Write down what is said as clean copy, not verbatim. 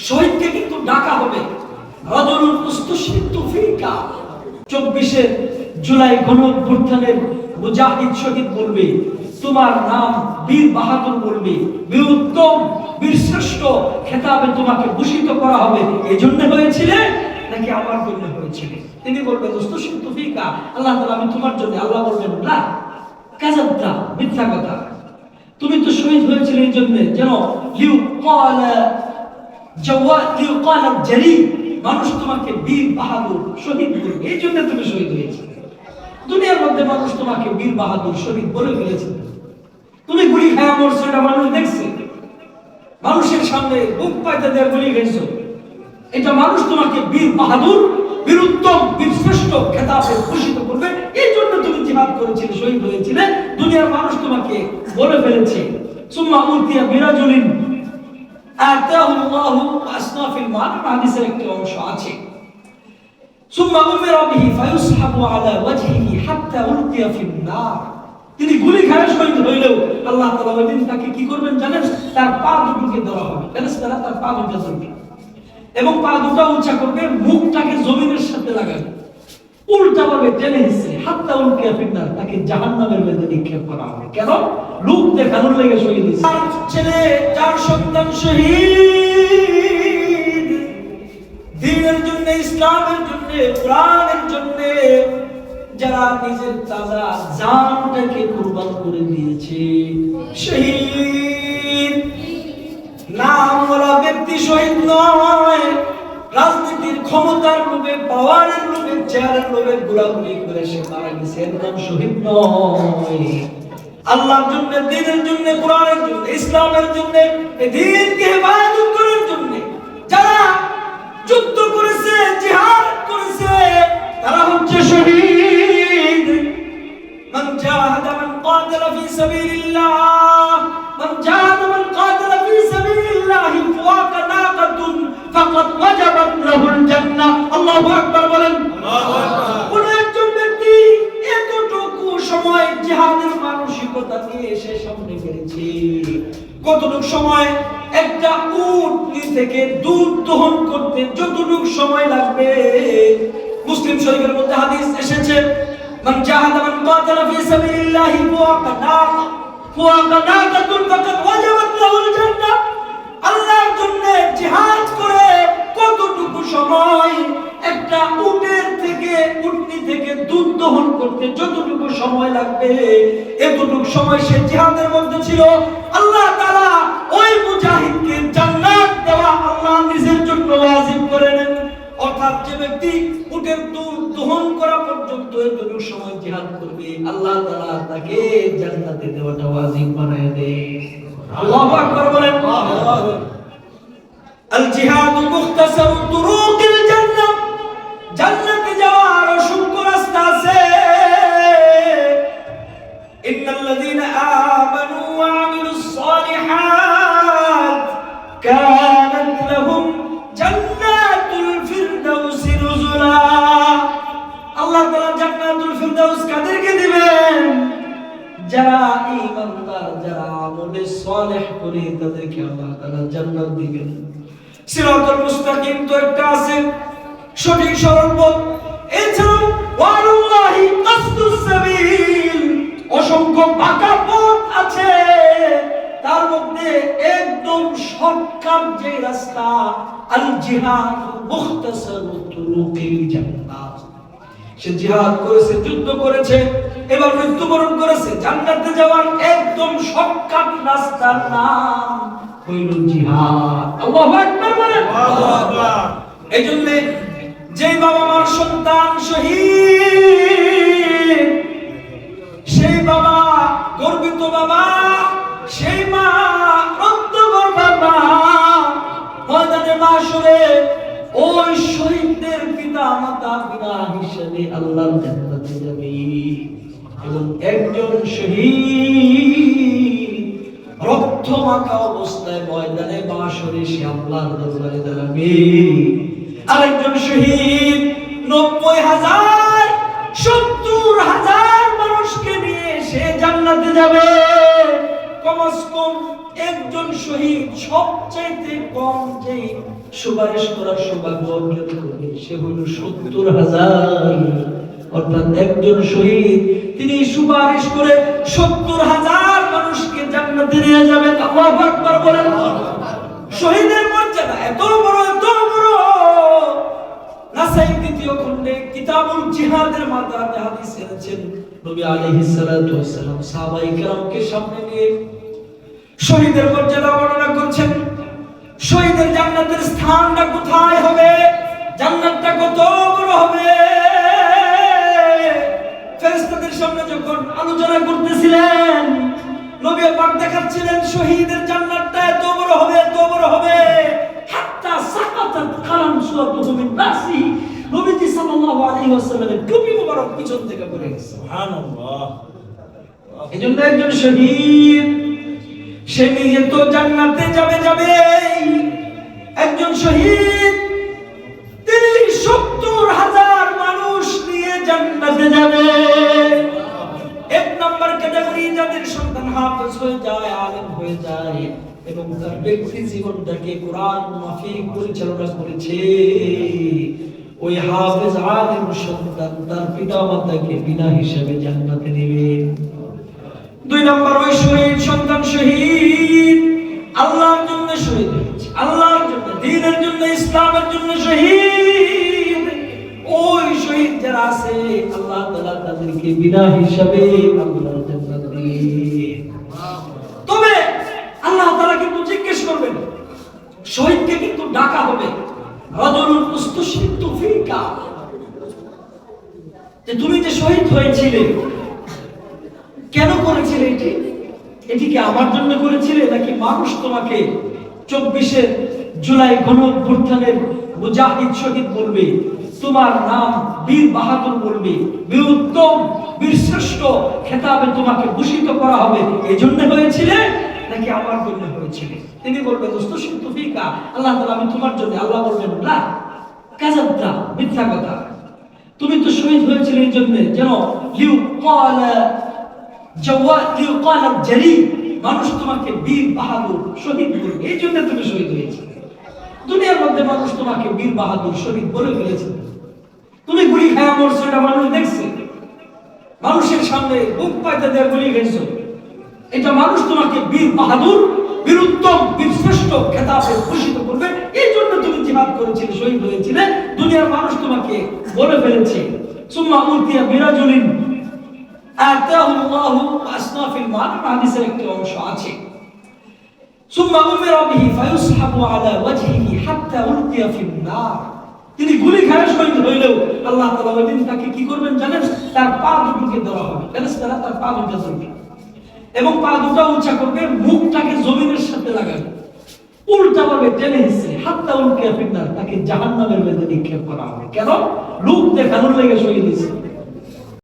শহীদকে কিন্তু ডাকা হবে। রাজুলুন উস্তুশহিদতু ফিকা, 24 জুলাই গণঅভ্যুত্থানের মুজাহিদ শহীদ বলবে, তোমার নাম বীর বাহাদুর বলবে, বীর উত্তম, বীর শ্রেষ্ঠ খেতাবে তোমাকে ভূষিত করা হবে। এই জন্য হয়েছিলে নাকি আমার জন্য হয়েছিলে? তিনি বলবেন উস্তুশহিদতু ফিকা, আল্লাহ তাআলা আমি তোমার জন্য। আল্লাহ বলবেন না, কাযাবতা, মিথ্যা কথা, তুমি তো শহীদ হয়েছিলে এই জন্য যেন লিউকালা জারি, মানুষ তোমাকে বীর বাহাদুর শহীদ বলবে, এই জন্য তুমি শহীদ হয়েছে। দুনিয়ার মধ্যে মানুষ তোমাকে বীর বাহাদুর শহীদ বলে ফেলেছে, তুমি গুলি খাওয়া মরছো, এটা মানুষ দেখছে, মানুষের সামনে বুক পাইতে দেয় গুলি খেয়েছো, এটা মানুষ তোমাকে বীর বাহাদুর, বীর উত্তম, বীর শ্রেষ্ঠ খেতাবে ভূষিত করবে। এই জন্য তুমি জিহাদ করেছিলে, শহীদ হয়েছিলে, দুনিয়ার মানুষ তোমাকে বলে ফেলেছে। সুম্মা উতিয়া বিরাজুলিন আতাহুল্লাহু আসনাফিল মাল, হাদিসের একটি অংশ আছে, সুম্মা উমিরা বিহি ফায়ুসহাবু আলা ওয়াজহিহি হাত্তা উলকিয়া ফিন নার। তিনি গুলি খায় শহীদ হইলেও আল্লাহ তাআলা ওই দিন তাকে কি করবেন জানেন? তার পা দুটোকে ধরা হবে, ফেরেশতারা তার পা দুটো ধরবে এবং পা দুটো উঁচা করবে, মুখটাকে জমিনের সাথে লাগাবে, উল্টাভাবে টেনে হিসে হাত্তা উলকিয়া ফিন নার, তাকে জাহান্নামের মধ্যে নিক্ষেপ করা হবে। কেন? লোক দেখানোর লেগে শহীদ হয়েছে। ছেলে 4 সন্তান শহীদ, দ্বীনের জন্য, ইসলামের জন্য, কোরআনের জন্য, যারা নিজের তাজা জানটাকে কুরবান করে দিয়েছে, শহীদ। নামওয়ালা ব্যক্তি শহীদ নয়, রাজনীতির ক্ষমতার লোভে, পাওয়ারের লোভে, চেয়ারের লোভে গোলাগুলি করে সে মারা গেছে, একদম শহীদ নয়। আল্লাহর জন্য, দ্বীনের জন্য, কোরআনের জন্য, ইসলামের জন্য, এই দ্বীনকে হেফাজত করার জন্য যারা যুদ্ধ করেছে, জিহাদ করেছে, তারা হচ্ছে শহীদ। মান জাহাদা মান কাতালা ফি সাবিলিল্লাহ, মান জাহাদা মান কাতালা ফি সাবিলিল্লাহ ফাওয়াকা নাকাতুন ফাকাদ ওয়াজাবাত লাহুল জান্নাহ। আল্লাহু আকবার বলেন। আল্লাহু আকবার। কোন একজন ব্যক্তি এতটুকু সময় জিহাদের মানসিকতা নিয়ে সে সামনে গেছে, কতটুকু সময় একটা উটনি থেকে দুধ দহন করতে যতটুকু সময় লাগবে, মুসলিম শরীফের মধ্যে হাদিস এসেছে, মান জাহাদা মান কাতালা ফি সাবিলিল্লাহি ফাওয়াকা নাকাতুন ফাকাদ ওয়াজাবাত লাহুল জান্নাহ। আল্লাহর জন্য জিহাদ করে কতটুকু সময়, একটা উটের থেকে, উটনি থেকে দুধ দহন করতে যতটুকু সময় লাগবে, এতটুকু সময় সে জিহাদের মধ্যে ছিল। আল্লাহ তাআলা ওই মুজাহিদকে জান্নাত দেওয়া আল্লাহ নিজের জন্য ওয়াজিব করে নেন। অর্থাৎ যে ব্যক্তি উটের দুধ দহন করা পর্যন্ত এতটুকু সময় জিহাদ করবে, আল্লাহ তাআলা তাকে জান্নাতে দেওয়াটা ওয়াজিব বানায় দেয়। আল্লাহু আকবার বলেন। আল জিহাদু মুখতাসারু তুরুকিল জান্নাহ, জান্নাতে যাওয়ার অসংখ্য রাস্তা আছে। ইন্নাল্লাযীনা আমানু ওয়া আমিলুস সালিহাত কানাত লাহুম জান্নাতুল ফিরদাউসি নুজুলা। আল্লাহ তাআলা জান্নাতুল ফিরদাউস কাদেরকে দিবেন? যারা ঈমানদার, যারা আমলে সালেহ করে তাদেরকে আল্লাহ তাআলা জান্নাত দিবেন। সিরাতুল মুস্তাকিম তো একটা আছে, সঠিক সরল পথ। এছাড়াও ওয়ালাল্লাহি কাসদুস সাবিল, অসংখ্য বাঁকা পথ আছে, তার মধ্যে একদম শর্টকাট যে রাস্তা, আল জিহাদ মুখতাসারু তুরুকিল জান্নাহ। সে জিহাদ করেছে, যুদ্ধ করেছে, এবার মৃত্যুবরণ করেছে, জান্নাতে যাওয়ার একদম শর্টকাট রাস্তার নাম হইল জিহাদ। আল্লাহু আকবার বলেন। আল্লাহু আকবার। এইজন্য যে বাবা মার সন্তান শহীদ, সেই বাবা গর্বিত বাবা, সেই মা রক্তগর্ভা মা, ময়দানে মাশরে ওই শহীদদের পিতা মাতা বিনা হিসেবে আল্লাহর জান্নাতে যাবে। এবং একজন শহীদ রক্ত মাখা অবস্থায় ময়দানে মাশরে সে আল্লাহর দরবারে দাঁড়াবে। আরেকজন শহীদ 90,000 70,000 মানুষকে নিয়ে সে জান্নাতে যাবে। কমস কম একজন শহীদ সবচাইতে কম যে সুপারিশ করার সৌভাগ্য অর্জন করবে সে হইল 70,000। অর্থাৎ একজন শহীদ তিনি সুপারিশ করে 70,000 মানুষকে জান্নাতে নিয়ে যাবেন। আল্লাহু আকবার বলেন। শহীদের মর্যাদা এত বড়, এত বড়। নাসাই দ্বিতীয় খণ্ডে কিতাবুল জিহাদের মাঝে হাদিস এনেছেন, নবী আলাইহিস সালাতু ওয়াস সালাম সাহাবায়ে কেরামকে সামনে নিয়ে শহীদের মর্যাদা বর্ণনা করছেন। শহীদের জান্নাতের স্থানটা কোথায় হবে, জান্নাতটা কত বড় হবে। ফেরেশতাদের সামনে যখন আলোচনা করতেছিলেন, নবী পাক দেখাচ্ছিলেন শহীদের জান্নাতটা এত বড় হবে, এত বড় হবে, হাত্তা সাকাতাত কালাম সুরাতুহু মিন রাসি। নবীজি সাল্লাল্লাহু আলাইহি ওয়াসাল্লামের টুপি মোবারক পিছন থেকে পড়ে গেছে। সুবহানাল্লাহ। এজন্য একজন শহীদ সে নিজে তো জান্নাতে যাবে। একজন শহীদ তিনি 70,000 মানুষ নিয়ে জান্নাতে যাবে। এক নাম্বার ক্যাটাগরি যাদের সন্তান হাফেজ হয়ে যায়, আলেম হয়ে যায় এবং তার ব্যক্তি জীবনটাকে কোরআন মাফিক পরিচালনা করেছে, ওই হাফেজ আলেম সন্তান তার পিতামাতাকে বিনা হিসাবে জান্নাতে নেবে। দুই নাম্বার ওই শহীদ সন্তান শহীদ আল্লাহর জন্য শহীদ হয়েছে, আল্লাহর জন্য, দ্বীনের জন্য, ইসলামের জন্য শহীদ। ওই শহীদ যারা আছে আল্লাহ তাআলা তাদেরকে বিনা হিসাবে আল্লাহর জান্নাত দিবেন। তবে আল্লাহ তাআলা কিন্তু জিজ্ঞেস করবেন, শহীদকে কিন্তু ডাকা হবে, রাজুলুন উস্তুশহিদতু ফিকা, যে তুমি যে শহীদ হয়েছিলে কেন করেছিলে, এটি কি আমার জন্য করেছিলে নাকি মানুষ তোমাকে 24 জুলাই গণঅভ্যুত্থানের মুজাহিদ শহীদ বলবে, তোমার নাম বীর বাহাদুর বলবে, বীর উত্তম, বীর শ্রেষ্ঠ খেতাবে তোমাকে ভূষিত করা হবে, এই জন্য হয়েছিলে নাকি আমার জন্য হয়েছিলে? তিনি বলবেন উস্তুশহিদতু ফিকা, আল্লাহ তাআলা আমি তোমার জন্য। আল্লাহ বলবেন লা কাযাবতা, মিথ্যা কথা, তুমি তো শহীদ হয়েছিলে এই জন্য যেন মানুষ তোমাকে বীর বাহাদুর শহীদ বলবে, এই জন্য তুমি শহীদ হয়েছে। দুনিয়ার মধ্যে মানুষ তোমাকে বীর বাহাদুর শহীদ বলে ফেলেছে, তুমি গুলি খায়া মরছো, এটা মানুষ দেখছে, মানুষের সামনে বুক পাইতে দেয়া গুলি খেয়েছো, এটা মানুষ তোমাকে বীর বাহাদুর, বীর উত্তম, বীর শ্রেষ্ঠ খেতাবে ভূষিত করবে, এই জন্য তুমি জিহাদ করেছিলে, শহীদ হয়েছিলে। দুনিয়ার মানুষ তোমাকে বলে ফেলেছে। সুম্মা উতিয়া বিরাজুলিন আতাহুল্লাহু আসনাফিল মান, হাদিসের একটি অংশ আছে, সুম্মা উমিরা বিহি ফায়ুসহাবু আলা ওয়াজহিহি হাত্তা উলকিয়া ফিন নার। তিনি গুলি খায় শহীদ হইলেও আল্লাহ তাআলা ওই দিন তাকে কি করবেন জানেন? তার পা দুটোকে ধরা হবে, ফেরেশতারা তার পা দুটো ধরবে এবং পা দুটো উঁচা করবে, মুখটাকে জমিনের সাথে লাগাবে, উল্টাভাবে টেনে হিসে হাত্তা উলকিয়া ফিন নার, তাকে জাহান্নামের মধ্যে নিক্ষেপ করা হবে। কেন? লোক দেখানোর লেগে শহীদ হয়েছে।